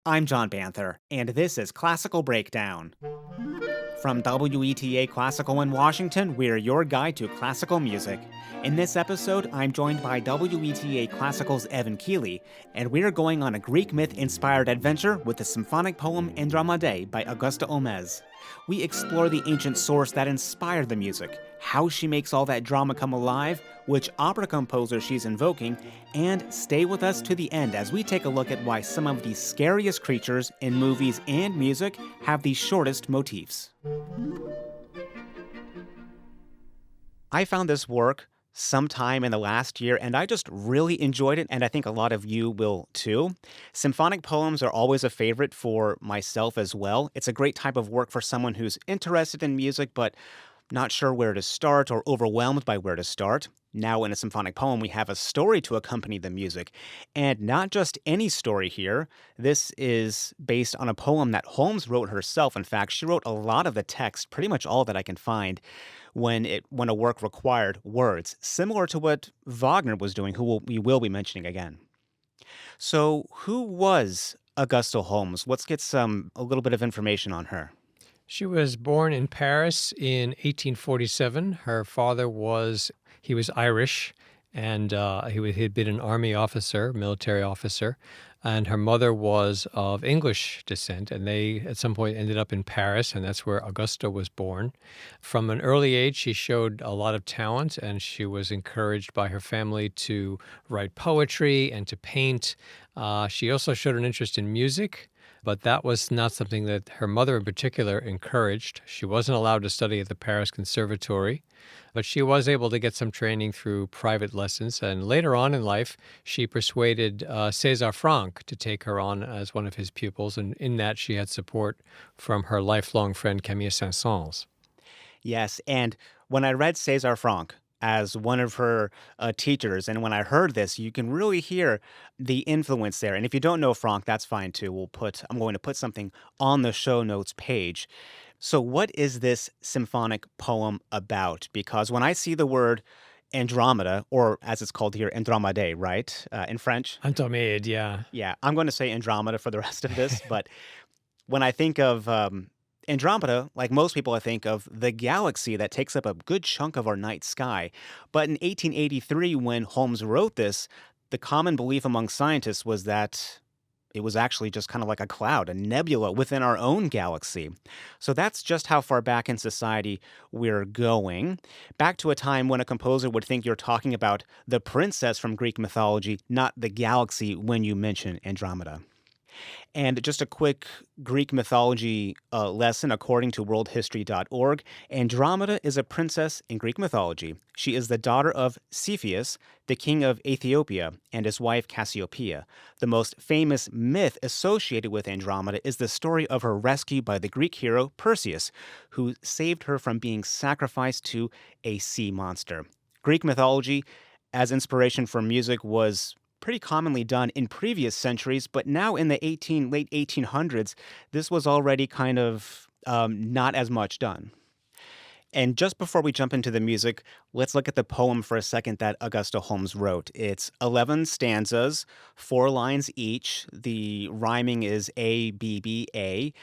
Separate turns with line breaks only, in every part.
I'm John Banther, and this is Classical Breakdown. From WETA Classical in Washington, we're your guide to classical music. In this episode, I'm joined by WETA Classical's Evan Keely, and we're going on a Greek myth-inspired adventure with the symphonic poem Andromède by Augusta Holmès. We explore the ancient source that inspired the music, how she makes all that drama come alive, which opera composer she's invoking, and stay with us to the end as we take a look at why some of the scariest creatures in movies and music have the shortest motifs. I found this work sometime in the last year, and I just really enjoyed it, and I think a lot of you will too. Symphonic poems are always a favorite for myself as well. It's a great type of work for someone who's interested in music, but not sure where to start or overwhelmed by where to start. Now, in a symphonic poem, we have a story to accompany the music. And not just any story here. This is based on a poem that Holmes wrote herself. In fact, she wrote a lot of the text, pretty much all that I can find, when a work required words, similar to what Wagner was doing, we will be mentioning again. So, who was Augusta Holmès? Let's get a little bit of information on her.
She was born in Paris in 1847. Her father he was Irish, and he had been an army officer, military officer, and her mother was of English descent, and they at some point ended up in Paris, and that's where Augusta was born. From an early age, she showed a lot of talent, and she was encouraged by her family to write poetry and to paint. She also showed an interest in music, but that was not something that her mother in particular encouraged. She wasn't allowed to study at the Paris Conservatory, but she was able to get some training through private lessons. And later on in life, she persuaded César Franck to take her on as one of his pupils. And in that, she had support from her lifelong friend Camille Saint-Saëns.
Yes, and when I read César Franck as one of her teachers, and when I heard this, you can really hear the influence there. And if you don't know Franck, that's fine too. I'm going to put something on the show notes page. So what is this symphonic poem about? Because when I see the word Andromeda, or as it's called here, Andromède, right, in French?
Andromède, yeah.
Yeah, I'm going to say Andromeda for the rest of this, but when I think of Andromeda, like most people, I think of the galaxy that takes up a good chunk of our night sky. But in 1883, when Holmes wrote this, the common belief among scientists was that it was actually just kind of like a cloud, a nebula within our own galaxy. So that's just how far back in society we're going. Back to a time when a composer would think you're talking about the princess from Greek mythology, not the galaxy when you mention Andromeda. And just a quick Greek mythology lesson according to worldhistory.org. Andromeda is a princess in Greek mythology. She is the daughter of Cepheus, the king of Ethiopia, and his wife Cassiopeia. The most famous myth associated with Andromeda is the story of her rescue by the Greek hero Perseus, who saved her from being sacrificed to a sea monster. Greek mythology, as inspiration for music, was pretty commonly done in previous centuries, but now in the late 1800s, this was already kind of not as much done. And just before we jump into the music, let's look at the poem for a second that Augusta Holmès wrote. It's 11 stanzas, 4 lines each. The rhyming is A, B, B, A.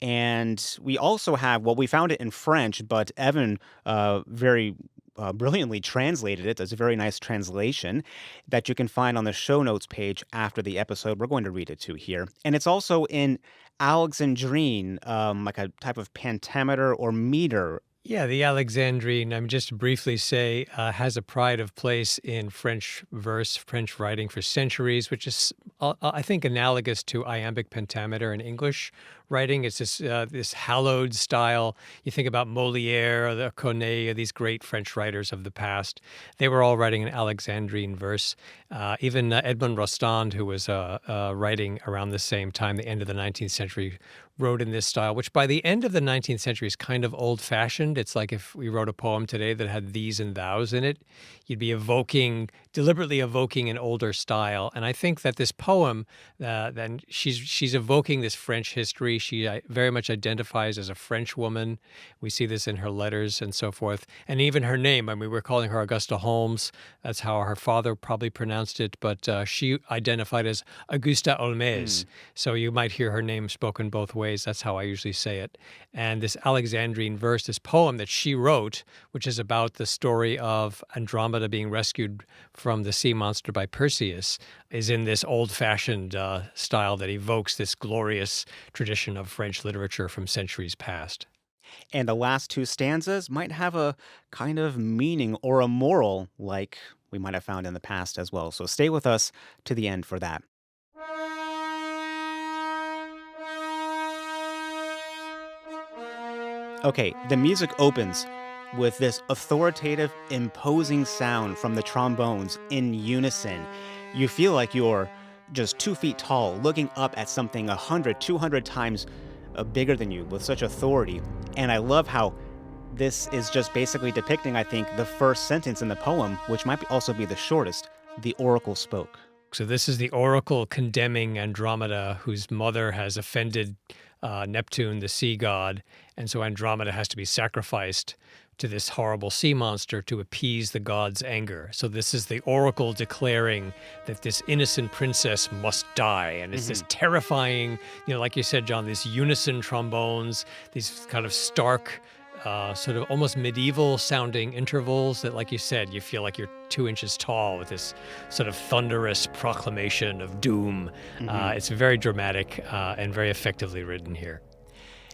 And we also have, well, we found it in French, but Evan very brilliantly translated it. There's a very nice translation that you can find on the show notes page after the episode. We're going to read it too here. And it's also in Alexandrine, like a type of pentameter or meter.
Yeah, the Alexandrine, just to briefly say, has a pride of place in French verse, French writing for centuries, which is, I think, analogous to iambic pentameter in English writing. It's this hallowed style. You think about Molière or the Corneille, these great French writers of the past. They were all writing in Alexandrine verse. Even Edmond Rostand, who was writing around the same time, the end of the 19th century, wrote in this style, which by the end of the 19th century is kind of old-fashioned. sound. It's like if we wrote a poem today that had these and thous in it, you'd be deliberately evoking an older style. And I think that this poem, then she's evoking this French history. She very much identifies as a French woman. We see this in her letters and so forth. And even her name, I mean, we're calling her Augusta Holmes. That's how her father probably pronounced it. But she identified as Augusta Holmès. So you might hear her name spoken both ways. That's how I usually say it. And this Alexandrine verse, this poem that she wrote, which is about the story of Andromeda being rescued from the sea monster by Perseus, is in this old-fashioned style that evokes this glorious tradition of French literature from centuries past.
And the last two stanzas might have a kind of meaning or a moral like we might have found in the past as well. So stay with us to the end for that. Okay, the music opens with this authoritative, imposing sound from the trombones in unison. You feel like you're just 2 feet tall, looking up at something 100, 200 times bigger than you with such authority. And I love how this is just basically depicting, I think, the first sentence in the poem, which might also be the shortest. The oracle spoke.
So this is the oracle condemning Andromeda, whose mother has offended Neptune, the sea god. And so Andromeda has to be sacrificed to this horrible sea monster to appease the god's anger. So this is the oracle declaring that this innocent princess must die. And it's this terrifying, like you said, John, these unison trombones, these kind of stark, sort of almost medieval sounding intervals that, like you said, you feel like you're 2 inches tall with this sort of thunderous proclamation of doom. It's very dramatic and very effectively written here.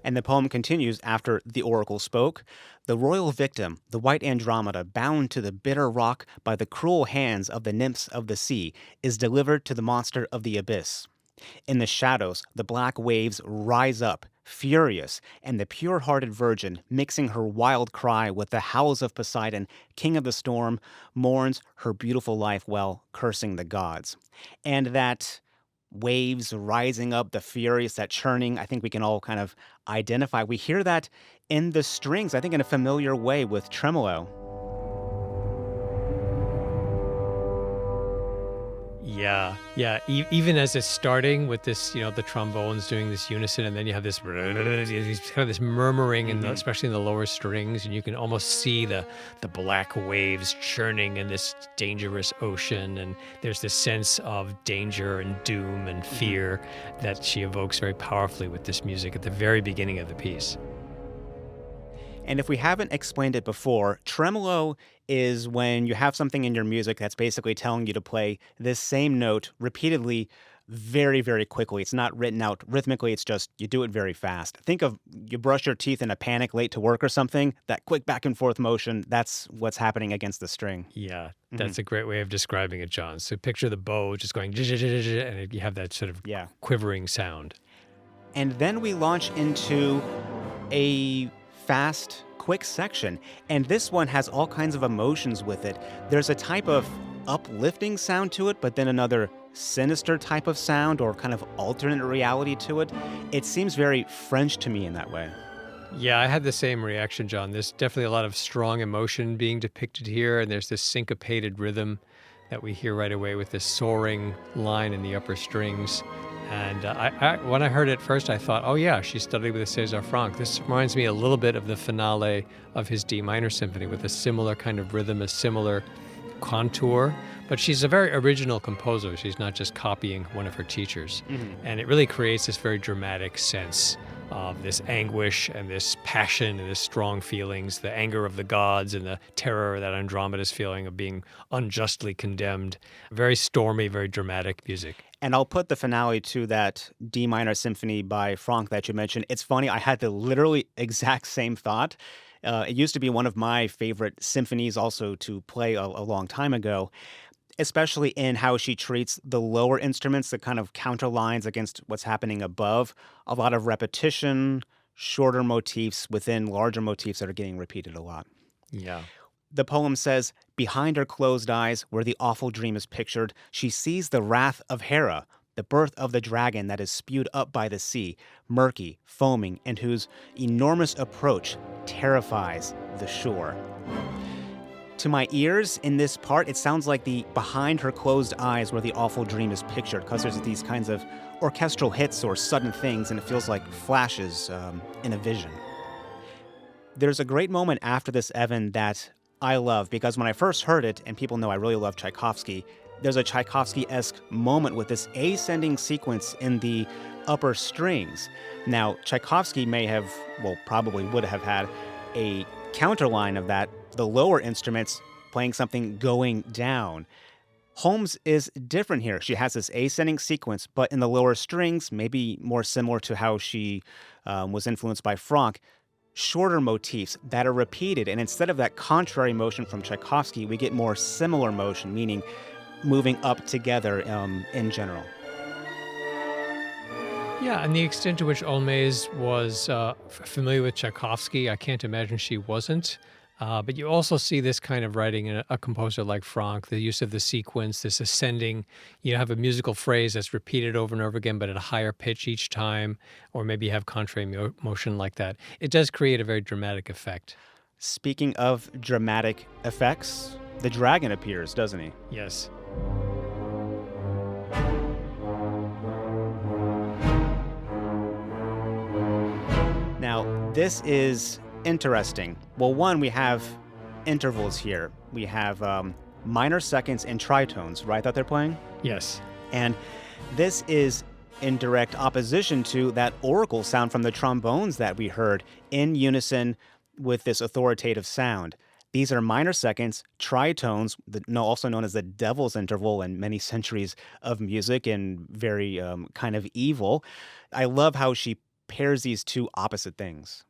And the poem continues after the oracle spoke. The royal victim, the white Andromeda, bound to the bitter rock by the cruel hands of the nymphs of the sea, is delivered to the monster of the abyss. In the shadows, the black waves rise up, furious, and the pure-hearted virgin, mixing her wild cry with the howls of Poseidon, king of the storm, mourns her beautiful life while cursing the gods. And that waves rising up, the furious, that churning, I think we can all kind of identify. We hear that in the strings, I think in a familiar way with tremolo.
Yeah. Even as it's starting with this, the trombones doing this unison, and then you have this murmuring, especially in the lower strings, and you can almost see the black waves churning in this dangerous ocean, and there's this sense of danger and doom and fear that she evokes very powerfully with this music at the very beginning of the piece.
And if we haven't explained it before, tremolo is when you have something in your music that's basically telling you to play this same note repeatedly very, very quickly. It's not written out rhythmically. It's just you do it very fast. Think of you brush your teeth in a panic late to work or something. That quick back and forth motion, that's what's happening against the string.
Yeah, that's a great way of describing it, John. So picture the bow just going, and you have that sort of quivering sound.
And then we launch into a fast, quick section. And this one has all kinds of emotions with it. There's a type of uplifting sound to it, but then another sinister type of sound or kind of alternate reality to it. It seems very French to me in that way.
Yeah, I had the same reaction, John. There's definitely a lot of strong emotion being depicted here, and there's this syncopated rhythm that we hear right away with this soaring line in the upper strings. And when I heard it first, I thought, oh yeah, she studied with César Franck. This reminds me a little bit of the finale of his D minor symphony with a similar kind of rhythm, a similar contour. But she's a very original composer. She's not just copying one of her teachers. And it really creates this very dramatic sense of this anguish and this passion and this strong feelings, the anger of the gods and the terror that Andromeda is feeling of being unjustly condemned. Very stormy, very dramatic music.
And I'll put the finale to that D minor symphony by Franck that you mentioned. It's funny, I had the literally exact same thought. It used to be one of my favorite symphonies also to play a long time ago, especially in how she treats the lower instruments, the kind of counter lines against what's happening above. A lot of repetition, shorter motifs within larger motifs that are getting repeated a lot.
Yeah.
The poem says, behind her closed eyes, where the awful dream is pictured, she sees the wrath of Hera, the birth of the dragon that is spewed up by the sea, murky, foaming, and whose enormous approach terrifies the shore. To my ears, in this part, it sounds like the behind her closed eyes where the awful dream is pictured, because there's these kinds of orchestral hits or sudden things, and it feels like flashes in a vision. There's a great moment after this, Evan, that I love, because when I first heard it, and people know I really love Tchaikovsky, there's a Tchaikovsky-esque moment with this ascending sequence in the upper strings. Now, Tchaikovsky probably would have had a counterline of that, the lower instruments playing something going down. Holmes is different here. She has this ascending sequence, but in the lower strings, maybe more similar to how she was influenced by Franck, shorter motifs that are repeated. And instead of that contrary motion from Tchaikovsky, we get more similar motion, meaning moving up together in general.
Yeah, and the extent to which Holmès was familiar with Tchaikovsky, I can't imagine she wasn't. But you also see this kind of writing in a composer like Franck, the use of the sequence, this ascending. You have a musical phrase that's repeated over and over again, but at a higher pitch each time, or maybe you have contrary motion like that. It does create a very dramatic effect.
Speaking of dramatic effects, the dragon appears, doesn't he?
Yes.
Now, this is interesting. Well, one, we have intervals here. We have minor seconds and tritones, right, that they're playing?
Yes.
And this is in direct opposition to that oracle sound from the trombones that we heard in unison with this authoritative sound. These are minor seconds, tritones, also known as the devil's interval in many centuries of music and very kind of evil. I love how she pairs these two opposite things.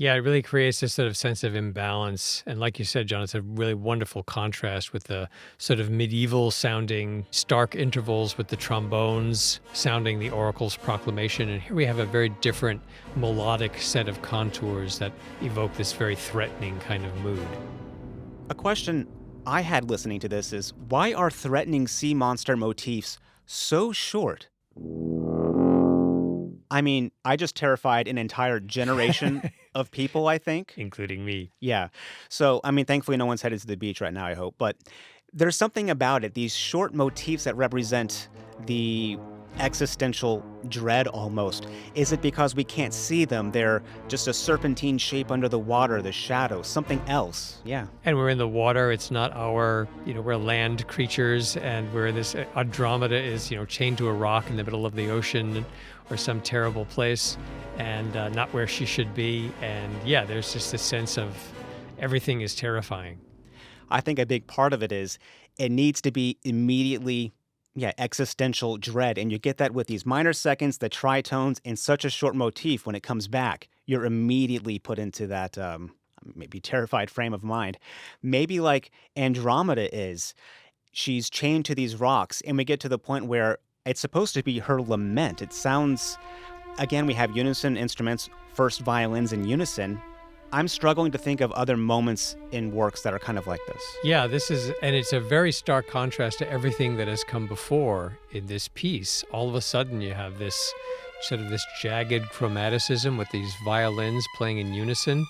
Yeah, it really creates this sort of sense of imbalance. And like you said, John, it's a really wonderful contrast with the sort of medieval sounding stark intervals with the trombones sounding the oracle's proclamation. And here we have a very different melodic set of contours that evoke this very threatening kind of mood.
A question I had listening to this is, why are threatening sea monster motifs so short? I mean, I just terrified an entire generation of people, I think.
Including me.
Yeah. So, I mean, thankfully no one's headed to the beach right now, I hope. But there's something about it, these short motifs that represent the existential dread almost. Is it because we can't see them? They're just a serpentine shape under the water, the shadow, something else. Yeah.
And we're in the water. It's not we're land creatures, and we're in this, Andromeda is, chained to a rock in the middle of the ocean or some terrible place, and not where she should be. And yeah, there's just a sense of everything is terrifying.
I think a big part of it is it needs to be immediately existential dread. And you get that with these minor seconds, the tritones, in such a short motif. When it comes back, you're immediately put into that maybe terrified frame of mind. Maybe like Andromeda is. She's chained to these rocks, and we get to the point where it's supposed to be her lament. It sounds, again, we have unison instruments, first violins in unison. I'm struggling to think of other moments in works that are kind of like this.
Yeah, and it's a very stark contrast to everything that has come before in this piece. All of a sudden you have this sort of this jagged chromaticism with these violins playing in unison,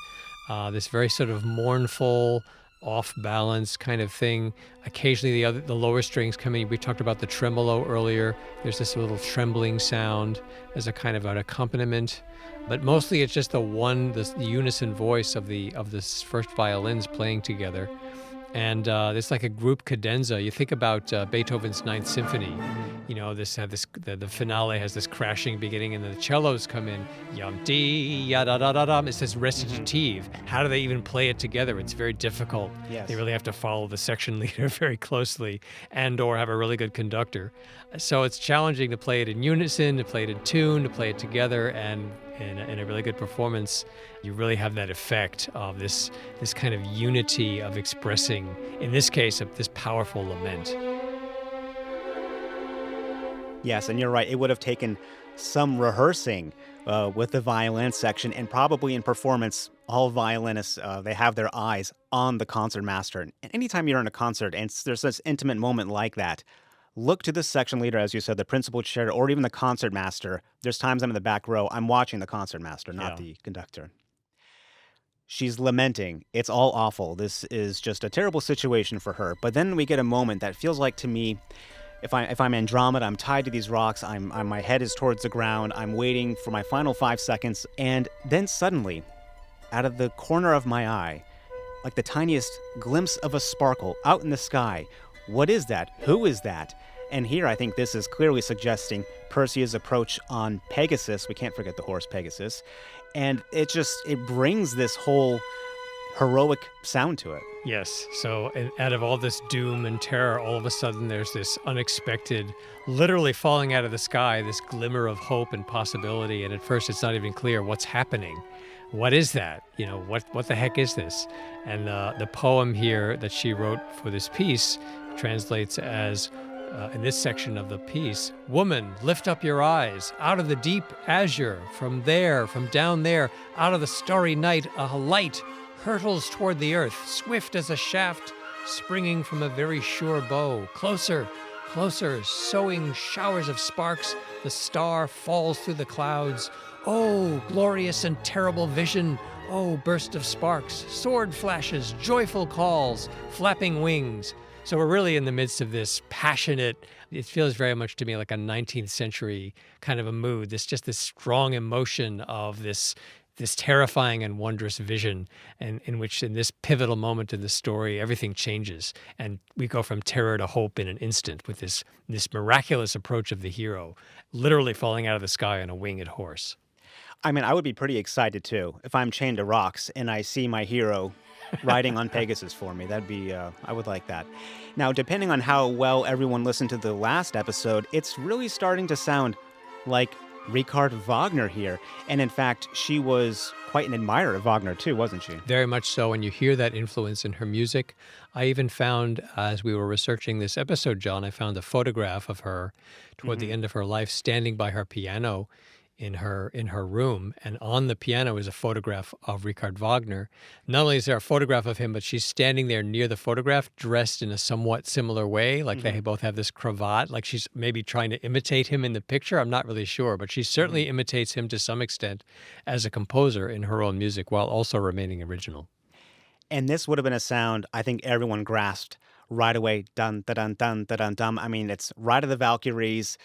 this very sort of mournful, off-balance kind of thing. Occasionally the lower strings come in. We talked about the tremolo earlier. There's this little trembling sound as a kind of an accompaniment. But mostly it's just the unison voice of the first violins playing together. And it's like a group cadenza. You think about Beethoven's Ninth Symphony. The finale has this crashing beginning, and then the cellos come in. Yum dee ya da da da dum. It's this recitative. How do they even play it together? It's very difficult.
Yes.
They really have to follow the section leader very closely, and/or have a really good conductor. So it's challenging to play it in unison, to play it in tune, to play it together, and in a really good performance, you really have that effect of this kind of unity of expressing, in this case, of this powerful lament.
Yes, and you're right. It would have taken some rehearsing with the violin section, and probably in performance, all violinists, they have their eyes on the concertmaster. And anytime you're in a concert and there's this intimate moment like that, look to the section leader, as you said, the principal chair, or even the concert master. There's times I'm in the back row. I'm watching the concert master, not
Yeah.
the conductor. She's lamenting. It's all awful. This is just a terrible situation for her. But then we get a moment that feels like to me, if I'm Andromeda, I'm tied to these rocks. My head is towards the ground. I'm waiting for my final 5 seconds, and then suddenly, out of the corner of my eye, like the tiniest glimpse of a sparkle out in the sky. What is that? Who is that? And here I think this is clearly suggesting Perseus' approach on Pegasus. We can't forget the horse Pegasus. And it brings this whole heroic sound to it.
Yes. So out of all this doom and terror, all of a sudden there's this unexpected, literally falling out of the sky, this glimmer of hope and possibility. And at first it's not even clear what's happening. What is that? What the heck is this? And the poem here that she wrote for this piece translates as, in this section of the piece, "Woman, lift up your eyes, out of the deep azure, from down there, out of the starry night, a light hurtles toward the earth, swift as a shaft springing from a very sure bow. Closer, closer, sowing showers of sparks, the star falls through the clouds. Oh, glorious and terrible vision! Oh, burst of sparks, sword flashes, joyful calls, flapping wings." So we're really in the midst of this passionate, it feels very much to me like a 19th century kind of a mood, this strong emotion of this terrifying and wondrous vision, and in which in this pivotal moment in the story, everything changes. And we go from terror to hope in an instant with this miraculous approach of the hero, literally falling out of the sky on a winged horse.
I mean, I would be pretty excited too if I'm chained to rocks and I see my hero riding on Pegasus for me. That'd be, I would like that. Now, depending on how well everyone listened to the last episode, it's really starting to sound like Richard Wagner here. And in fact, she was quite an admirer of Wagner too, wasn't she?
Very much so. And you hear that influence in her music. I even found, as we were researching this episode, John, I found a photograph of her toward the end of her life standing by her piano in her room, and on the piano is a photograph of Richard Wagner. Not only is there a photograph of him, but she's standing there near the photograph, dressed in a somewhat similar way, like they both have this cravat, like she's maybe trying to imitate him in the picture. I'm not really sure, but she certainly imitates him to some extent as a composer in her own music, while also remaining original.
And this would have been a sound I think everyone grasped right away. Dun, da, dun, dun, da, dun, dum. I mean, it's Ride of the Valkyries.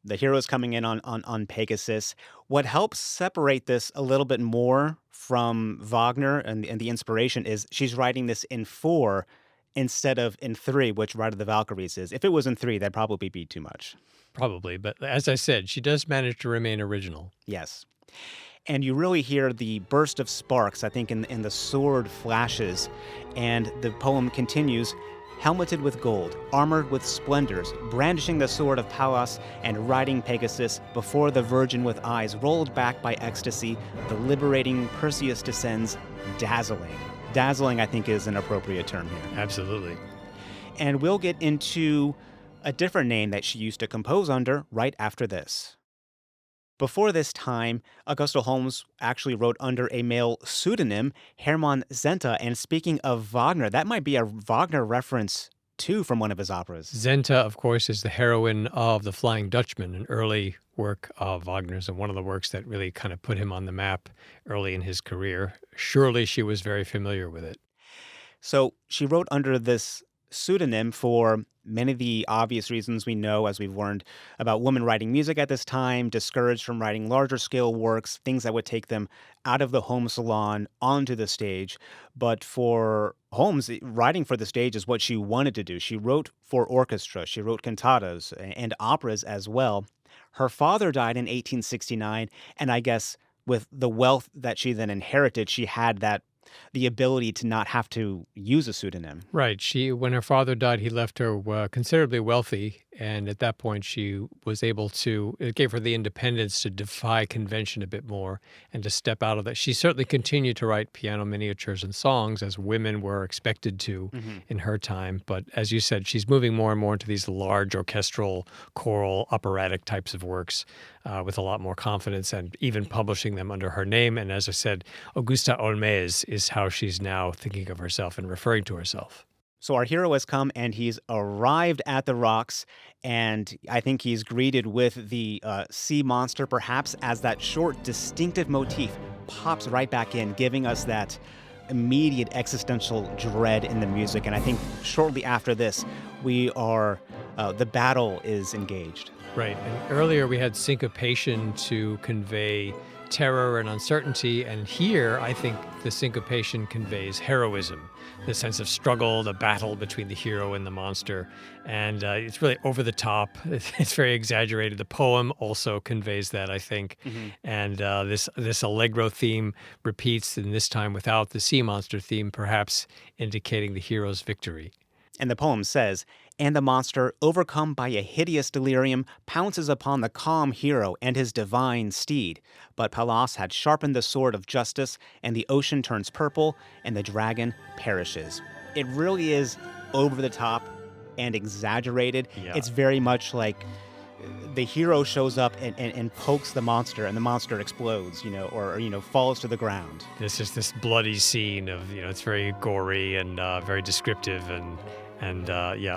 The hero's coming in on Pegasus. What helps separate this a little bit more from Wagner and the inspiration is she's writing this in 4 instead of in 3, which Ride of the Valkyries is. If it was in 3, that'd probably be too much.
Probably, but as I said, she does manage to remain original.
Yes. And you really hear the burst of sparks, I think, in the sword flashes. And the poem continues, "Helmeted with gold, armored with splendors, brandishing the sword of Pallas and riding Pegasus, before the virgin with eyes rolled back by ecstasy, the liberating Perseus descends, dazzling." Dazzling, I think, is an appropriate term here.
Absolutely.
And we'll get into a different name that she used to compose under right after this. Before this time, Augusta Holmès actually wrote under a male pseudonym, Hermann Zenta. And speaking of Wagner, that might be a Wagner reference, too, from one of his operas.
Zenta, of course, is the heroine of The Flying Dutchman, an early work of Wagner's and one of the works that really kind of put him on the map early in his career. Surely she was very familiar with it.
So she wrote under this pseudonym for many of the obvious reasons we know, as we've learned about women writing music at this time, discouraged from writing larger scale works, things that would take them out of the home salon onto the stage. But for Holmes, writing for the stage is what she wanted to do. She wrote for orchestra, she wrote cantatas and operas as well. Her father died in 1869, and I guess with the wealth that she then inherited, she had the ability to not have to use a pseudonym.
Right. When her father died, he left her considerably wealthy. And at that point, she was able to, it gave her the independence to defy convention a bit more and to step out of that. She certainly continued to write piano miniatures and songs as women were expected to in her time. But as you said, she's moving more and more into these large orchestral, choral, operatic types of works with a lot more confidence and even publishing them under her name. And as I said, Augusta Holmès is how she's now thinking of herself and referring to herself.
So our hero has come and he's arrived at the rocks, and I think he's greeted with the sea monster, perhaps as that short, distinctive motif pops right back in, giving us that immediate existential dread in the music. And I think shortly after this, the battle is engaged.
Right. And earlier we had syncopation to convey terror and uncertainty. And here, I think the syncopation conveys heroism, the sense of struggle, the battle between the hero and the monster. And it's really over the top. It's very exaggerated. The poem also conveys that, I think. And this allegro theme repeats, and this time without the sea monster theme, perhaps indicating the hero's victory.
And the poem says, "And the monster, overcome by a hideous delirium, pounces upon the calm hero and his divine steed. But Pallas had sharpened the sword of justice, and the ocean turns purple, and the dragon perishes." It really is over the top and exaggerated.
Yeah.
It's very much like the hero shows up and pokes the monster, and the monster explodes, or falls to the ground.
This is this bloody scene of, it's very gory and very descriptive and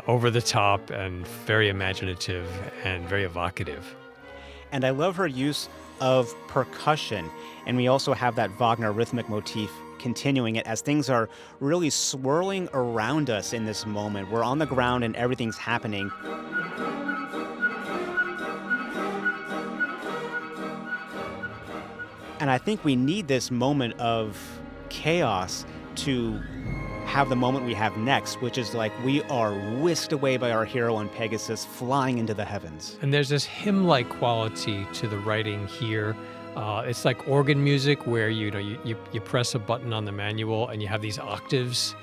over the top and very imaginative and very evocative.
And I love her use of percussion. And we also have that Wagner rhythmic motif continuing it as things are really swirling around us in this moment. We're on the ground and everything's happening. And I think we need this moment of chaos to have the moment we have next, which is like we are whisked away by our hero on Pegasus, flying into the heavens.
And there's this hymn-like quality to the writing here. It's like organ music where you press a button on the manual and you have these octaves.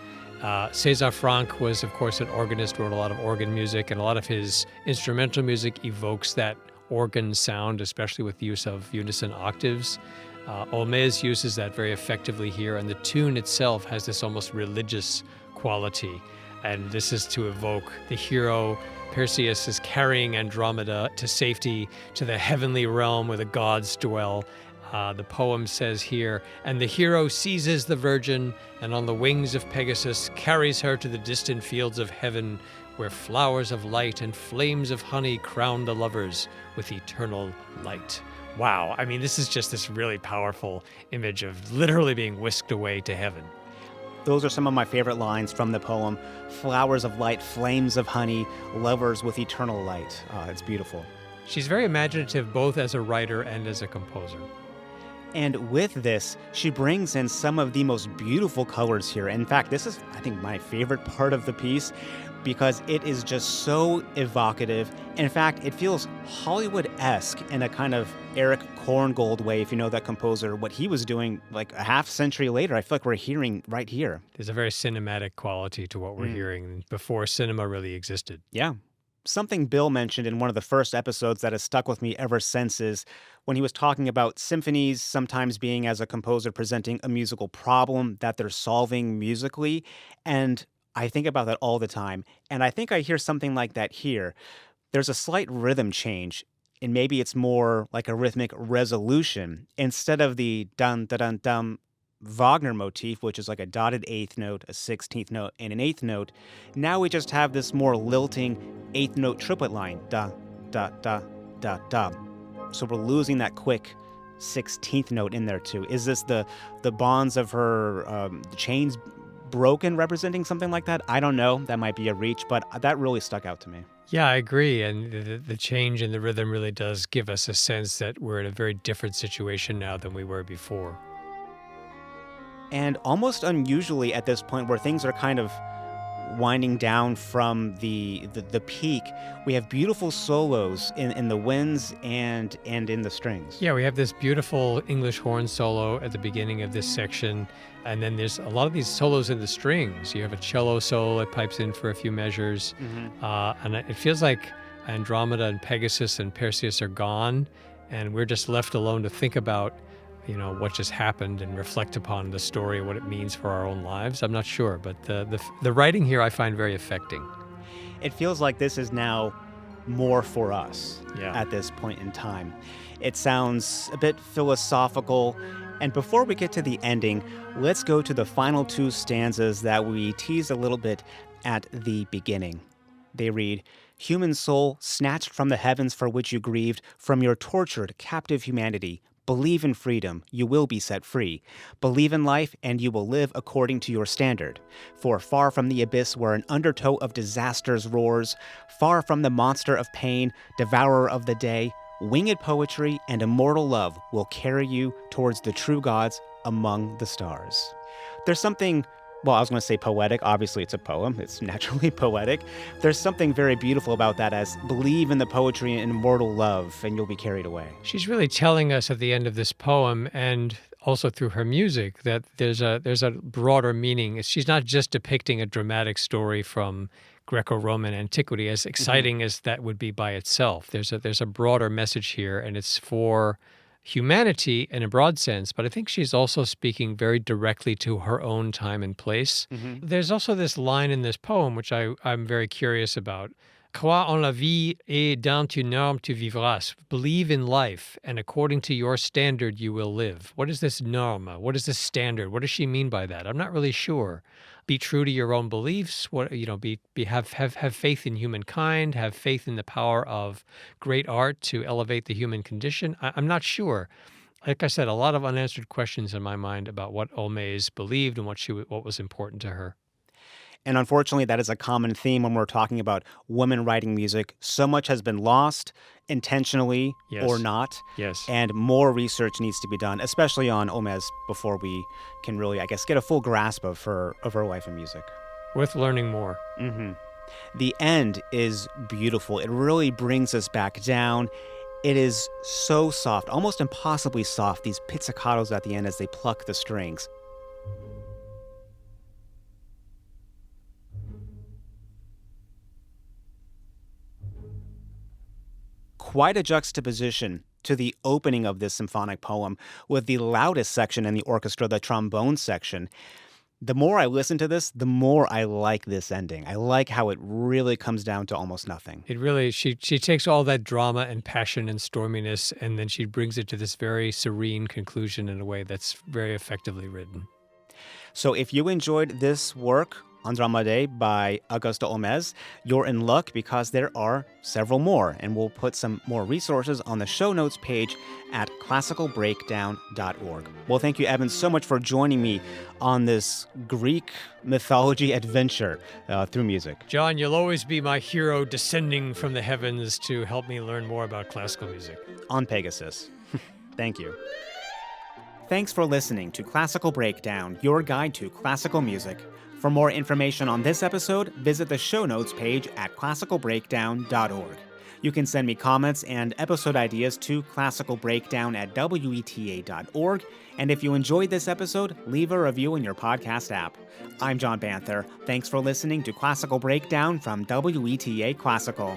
César Franck was, of course, an organist, wrote a lot of organ music, and a lot of his instrumental music evokes that organ sound, especially with the use of unison octaves. Holmès uses that very effectively here, and the tune itself has this almost religious quality. And this is to evoke the hero. Perseus is carrying Andromeda to safety, to the heavenly realm where the gods dwell. The poem says here, "And the hero seizes the virgin, and on the wings of Pegasus carries her to the distant fields of heaven, where flowers of light and flames of honey crown the lovers with eternal light." Wow, I mean, this is just this really powerful image of literally being whisked away to heaven.
Those are some of my favorite lines from the poem. Flowers of light, flames of honey, lovers with eternal light. It's beautiful.
She's very imaginative both as a writer and as a composer.
And with this, she brings in some of the most beautiful colors here. In fact, this is, I think, my favorite part of the piece because it is just so evocative. In fact, it feels Hollywood-esque in a kind of Eric Korngold way, if you know that composer, what he was doing like a half century later. I feel like we're hearing right here.
There's a very cinematic quality to what we're hearing before cinema really existed.
Yeah. Something Bill mentioned in one of the first episodes that has stuck with me ever since is when he was talking about symphonies sometimes being, as a composer, presenting a musical problem that they're solving musically. And I think about that all the time. And I think I hear something like that here. There's a slight rhythm change, and maybe it's more like a rhythmic resolution. Instead of the dun-dun-dun-dun Wagner motif, which is like a dotted eighth note, a 16th note, and an eighth note, now we just have this more lilting eighth note triplet line, da, da, da, da, da. So we're losing that quick 16th note in there too. Is this the bonds of her chains broken representing something like that? I don't know. That might be a reach, but that really stuck out to me.
Yeah, I agree. And the change in the rhythm really does give us a sense that we're in a very different situation now than we were before.
And almost unusually at this point where things are kind of winding down from the peak, we have beautiful solos in the winds and in the strings.
Yeah, we have this beautiful English horn solo at the beginning of this section, and then there's a lot of these solos in the strings. You have a cello solo that pipes in for a few measures, and it feels like Andromeda and Pegasus and Perseus are gone, and we're just left alone to think about what just happened and reflect upon the story and what it means for our own lives. I'm not sure, but the writing here I find very affecting.
It feels like this is now more for us
Yeah.
at this point in time. It sounds a bit philosophical, And before we get to the ending, let's go to the final two stanzas that we teased a little bit at the beginning. They read, "Human soul, snatched from the heavens for which you grieved, from your tortured, captive humanity, believe in freedom, you will be set free. Believe in life, and you will live according to your standard. For far from the abyss where an undertow of disasters roars, far from the monster of pain, devourer of the day, winged poetry and immortal love will carry you towards the true gods among the stars." There's something, well, I was going to say poetic. Obviously, it's a poem. It's naturally poetic. There's something very beautiful about that, as believe in the poetry and immortal love, and you'll be carried away.
She's really telling us at the end of this poem, and also through her music, that there's a broader meaning. She's not just depicting a dramatic story from Greco-Roman antiquity, as exciting as that would be by itself. There's a broader message here, and it's for humanity in a broad sense, but I think she's also speaking very directly to her own time and place. There's also this line in this poem, which I'm very curious about. Crois en la vie et dans une norme tu vivras. Believe in life, and according to your standard you will live. What is this norme? What is this standard? What does she mean by that? I'm not really sure. Be true to your own beliefs. Have faith in humankind. Have faith in the power of great art to elevate the human condition. I'm not sure. Like I said, a lot of unanswered questions in my mind about what Holmès believed and what was important to her.
And unfortunately, that is a common theme when we're talking about women writing music. So much has been lost, intentionally or not.
Yes.
And more research needs to be done, especially on Holmès, before we can really, I guess, get a full grasp of her life and music.
Worth learning more.
The end is beautiful. It really brings us back down. It is so soft, almost impossibly soft, these pizzicatos at the end as they pluck the strings. Quite a juxtaposition to the opening of this symphonic poem, with the loudest section in the orchestra, the trombone section. The more I listen to this, the more I like this ending. I like how it really comes down to almost nothing.
It really, she takes all that drama and passion and storminess, and then she brings it to this very serene conclusion in a way that's very effectively written.
So if you enjoyed this work, Andromède by Augusta Holmès, you're in luck, because there are several more, and we'll put some more resources on the show notes page at classicalbreakdown.org. Well, thank you, Evan, so much for joining me on this Greek mythology adventure through music.
John, you'll always be my hero descending from the heavens to help me learn more about classical music.
On Pegasus. Thank you. Thanks for listening to Classical Breakdown, your guide to classical music. For more information on this episode, visit the show notes page at classicalbreakdown.org. You can send me comments and episode ideas to classicalbreakdown@weta.org. And if you enjoyed this episode, leave a review in your podcast app. I'm John Banther. Thanks for listening to Classical Breakdown from WETA Classical.